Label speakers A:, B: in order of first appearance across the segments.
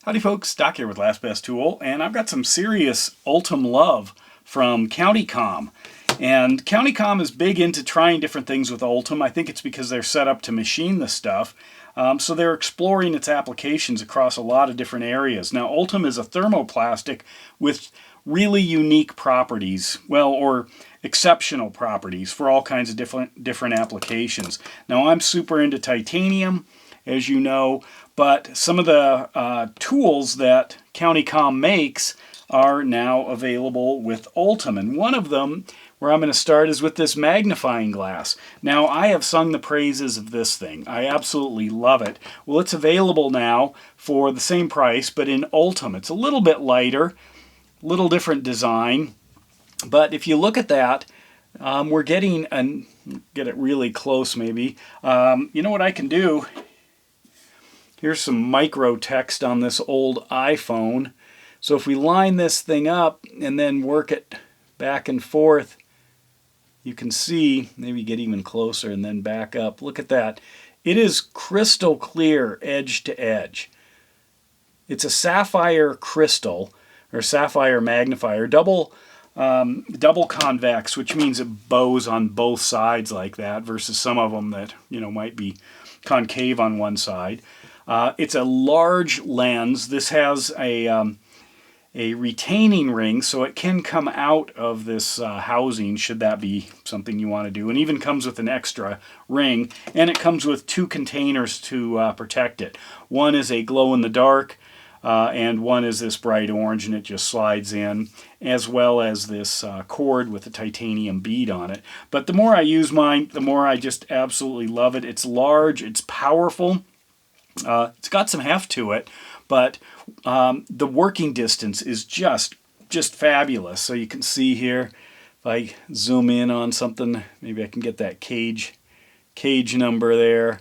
A: Howdy folks, Doc here with Last Best Tool, and I've got some serious Ultem love from CountyComm. And CountyComm is big into trying different things with Ultem. I think it's because they're set up to machine the stuff. So they're exploring its applications across a lot of different areas. Now Ultem is a thermoplastic with really unique properties, well, or exceptional properties for all kinds of different applications. Now I'm super into titanium, as you know, but some of the tools that CountyComm makes are now available with Ultem. And one of them, where I'm going to start, is with this magnifying glass. Now, I have sung the praises of this thing. I absolutely love it. Well, it's available now for the same price, but in Ultem. It's a little bit lighter, little different design. But if you look at that, we're getting, get it really close maybe. You know what I can do? Here's some micro text on this old iPhone. So if we line this thing up and then work it back and forth, you can see, maybe get even closer and then back up. Look at that. It is crystal clear edge to edge. It's a sapphire crystal, or sapphire magnifier, double convex, which means it bows on both sides like that, versus some of them that, you know, might be concave on one side. It's a large lens. This has a retaining ring, so it can come out of this housing, should that be something you want to do. And even comes with an extra ring, and it comes with two containers to protect it. One is a glow-in-the-dark, and one is this bright orange, and it just slides in, as well as this cord with a titanium bead on it. But the more I use mine, the more I just absolutely love it. It's large, it's powerful. It's got some heft to it, but the working distance is just fabulous. So you can see here, if I zoom in on something, maybe I can get that cage number there.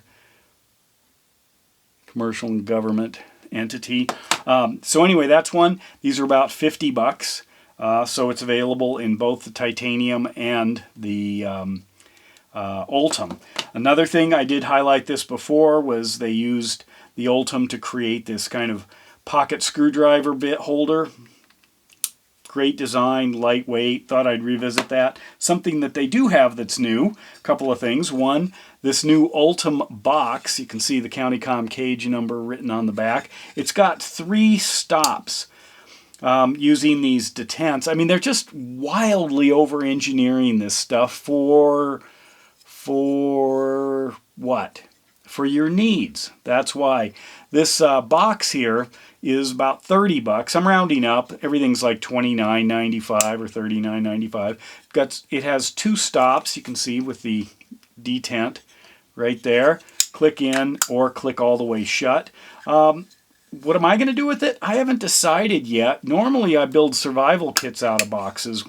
A: Commercial and government entity. So anyway, that's one. These are about 50 bucks. So it's available in both the titanium and the Ultem. Another thing, I did highlight this before, was they used the Ultem to create this kind of pocket screwdriver bit holder. Great design, lightweight, thought I'd revisit that. Something that they do have that's new, a couple of things. One, this new Ultem Box, you can see the CountyComm cage number written on the back. It's got 3 stops. Using these detents. I mean, they're just wildly over-engineering this stuff for what? For your needs. That's why. This box here is about 30 bucks. I'm rounding up. Everything's like $29.95 or $39.95. It has 2 stops, you can see, with the detent right there. Click in or click all the way shut. What am I going to do with it? I haven't decided yet. Normally I build survival kits out of boxes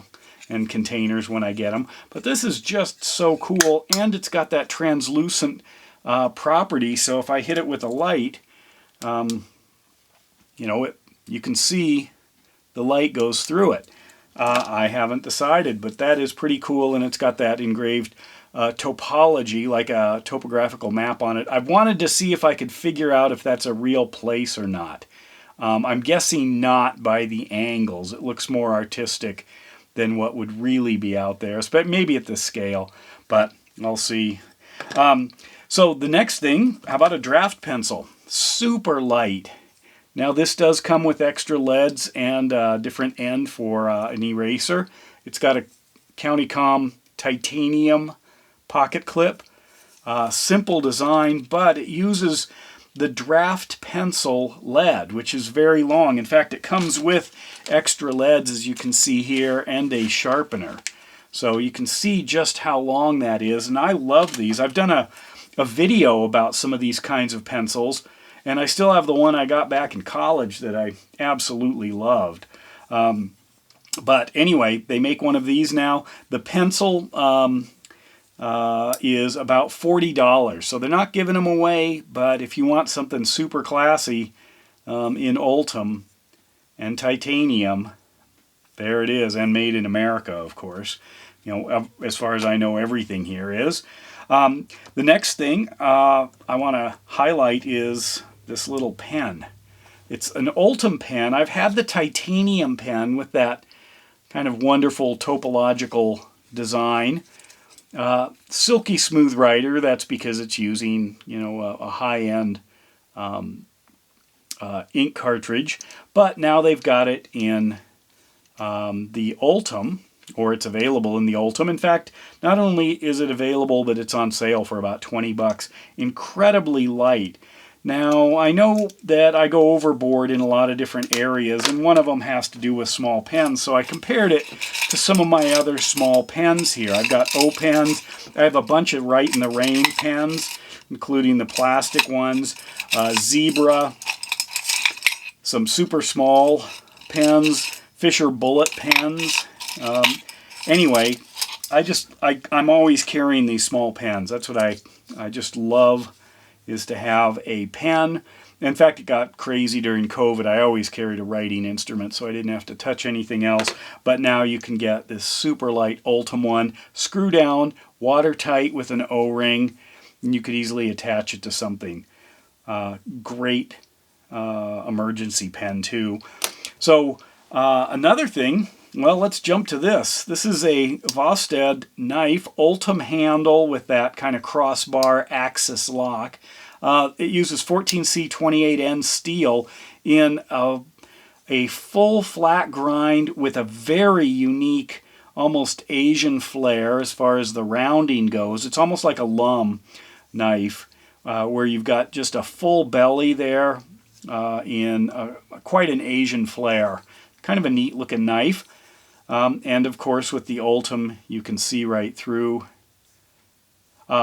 A: and containers when I get them, but this is just so cool, and it's got that translucent property, so if I hit it with a light, you know, you can see the light goes through it. I haven't decided, but that is pretty cool, and it's got that engraved topology, like a topographical map on it. I wanted to see if I could figure out if that's a real place or not. I'm guessing not by the angles. It looks more artistic than what would really be out there, maybe at this scale, but I'll see. So the next thing, how about a draft pencil? Super light. Now this does come with extra leads and a different end for an eraser. It's got a CountyComm titanium pocket clip. Simple design, but it uses the draft pencil lead, which is very long. In fact, it comes with extra leads, as you can see here, and a sharpener. So you can see just how long that is, and I love these. I've done a video about some of these kinds of pencils, and I still have the one I got back in college that I absolutely loved. But anyway, they make one of these now. The pencil is about $40. So they're not giving them away, but if you want something super classy in Ultem and titanium, there it is, and made in America, of course. You know, as far as I know, everything here is. The next thing I want to highlight is this little pen. It's an Ultem pen. I've had the titanium pen with that kind of wonderful topological design. Silky smooth writer, that's because it's using, you know, a high-end ink cartridge. But now they've got it in the Ultem, or it's available in the Ultem. In fact, not only is it available, but it's on sale for about 20 bucks. Incredibly light. Now, I know that I go overboard in a lot of different areas, and one of them has to do with small pens, so I compared it to some of my other small pens here. I've got O pens. I have a bunch of Write in the Rain pens, including the plastic ones, Zebra, some super small pens, Fisher Bullet pens. Anyway, I'm always carrying these small pens. That's what I just love, is to have a pen. In fact, it got crazy during COVID. I always carried a writing instrument, so I didn't have to touch anything else. But now you can get this super light Ultem one, screw down, watertight with an O-ring, and you could easily attach it to something. Great emergency pen too. So another thing, well, let's jump to this. This is a Vostead knife, Ultem handle with that kind of crossbar axis lock. It uses 14C28N steel in a full flat grind with a very unique, almost Asian flair as far as the rounding goes. It's almost like a lum knife, where you've got just a full belly there in quite an Asian flair. Kind of a neat looking knife. And of course with the Ultem you can see right through.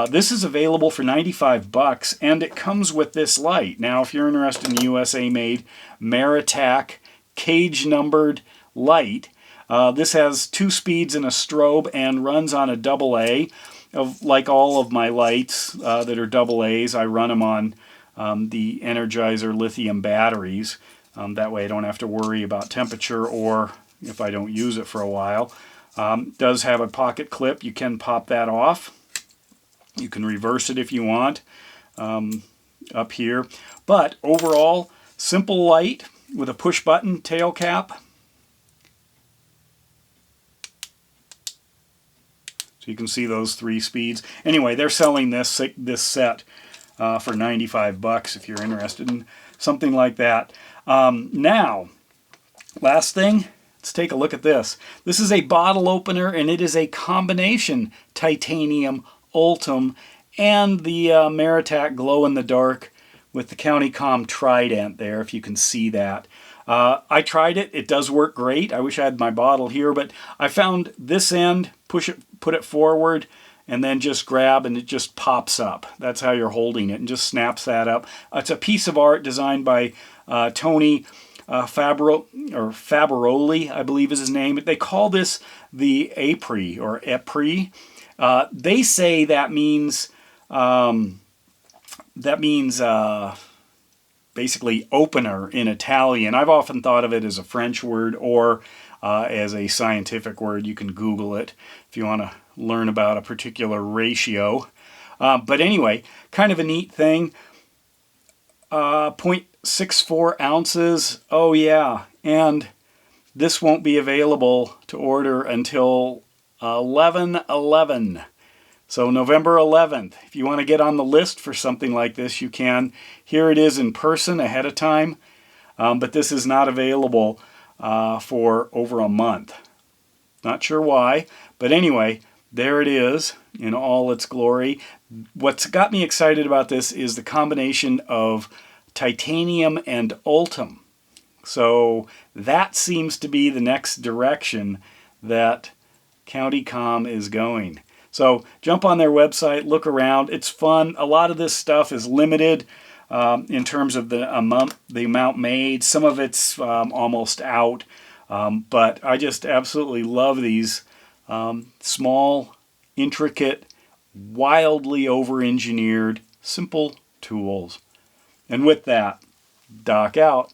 A: This is available for 95 bucks, and it comes with this light. Now if you're interested in the USA made Maritac cage numbered light, this has 2 speeds and a strobe and runs on a AA. Like all of my lights that are AA's, I run them on the Energizer lithium batteries. That way I don't have to worry about temperature or if I don't use it for a while. Does have a pocket clip. You can pop that off. You can reverse it if you want up here. But overall, simple light with a push button tail cap. So you can see those 3 speeds. Anyway, they're selling this set for 95 bucks if you're interested in something like that. Now, last thing, let's take a look at this. This is a bottle opener, and it is a combination titanium Ultem and the Maritac glow-in-the-dark with the CountyComm trident there, if you can see that. I tried it. It does work great. I wish I had my bottle here, but I found this end, put it forward, and then just grab, and it just pops up. That's how you're holding it, and just snaps that up. It's a piece of art designed by Tony Faberoli, I believe is his name. They call this the Apri, or Epri. They say that means basically opener in Italian. I've often thought of it as a French word or as a scientific word. You can Google it if you want to learn about a particular ratio. But anyway, kind of a neat thing. 0.64 ounces. Oh yeah, and this won't be available to order until 11/11. So November 11th. If you want to get on the list for something like this, you can. Here it is in person ahead of time, but this is not available for over a month. Not sure why, but anyway, there it is in all its glory. What's got me excited about this is the combination of titanium and Ultem. So that seems to be the next direction that CountyComm is going. So jump on their website, look around. It's fun. A lot of this stuff is limited in terms of the amount made. Some of it's almost out. But I just absolutely love these small, intricate, wildly over-engineered, simple tools. And with that, Doc out.